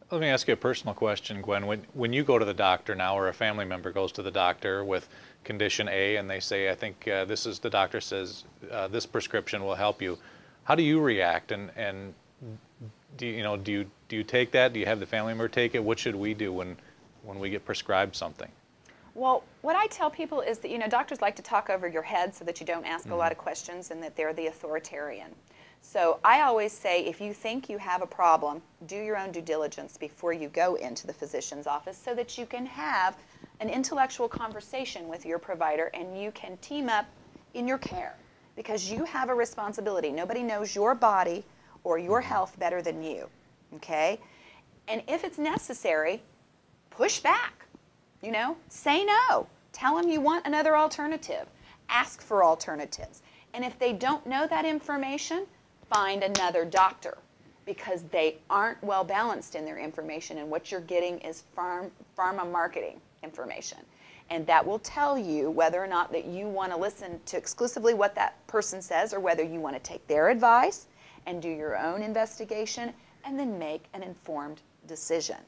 Let me ask you a personal question, Gwen. When you go to the doctor now, or a family member goes to the doctor with condition A, and they say, "I think the doctor says this prescription will help you," how do you react? And do you take that? Do you have the family member take it? What should we do when we get prescribed something? Well, what I tell people is that, doctors like to talk over your head so that you don't ask a lot of questions and that they're the authoritarian. So I always say, if you think you have a problem, do your own due diligence before you go into the physician's office so that you can have an intellectual conversation with your provider and you can team up in your care, because you have a responsibility. Nobody knows your body or your health better than you, okay? And if it's necessary, push back. Say no. Tell them you want another alternative. Ask for alternatives. And if they don't know that information, find another doctor, because they aren't well balanced in their information, and what you're getting is pharma marketing information. And that will tell you whether or not that you want to listen to exclusively what that person says, or whether you want to take their advice and do your own investigation and then make an informed decision.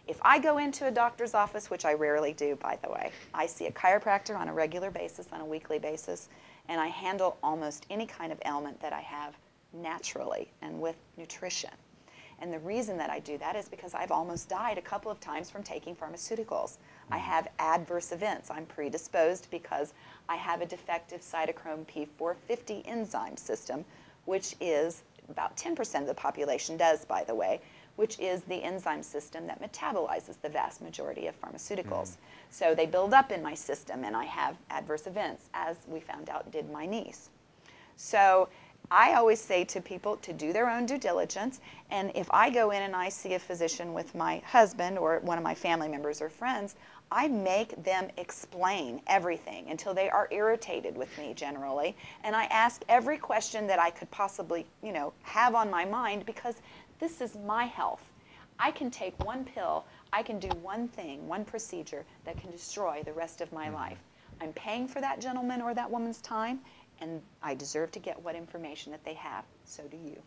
If I go into a doctor's office, which I rarely do, by the way, I see a chiropractor on a regular basis, on a weekly basis, and I handle almost any kind of ailment that I have naturally and with nutrition. And the reason that I do that is because I've almost died a couple of times from taking pharmaceuticals. I have adverse events. I'm predisposed because I have a defective cytochrome P450 enzyme system, which is about 10% of the population does, by the way, which is the enzyme system that metabolizes the vast majority of pharmaceuticals. So they build up in my system, and I have adverse events, as we found out did my niece. So I always say to people to do their own due diligence, and if I go in and I see a physician with my husband or one of my family members or friends, I make them explain everything until they are irritated with me generally, and I ask every question that I could possibly, have on my mind, because this is my health. I can take one pill, I can do one thing, one procedure that can destroy the rest of my life. I'm paying for that gentleman or that woman's time, and I deserve to get what information that they have. So do you.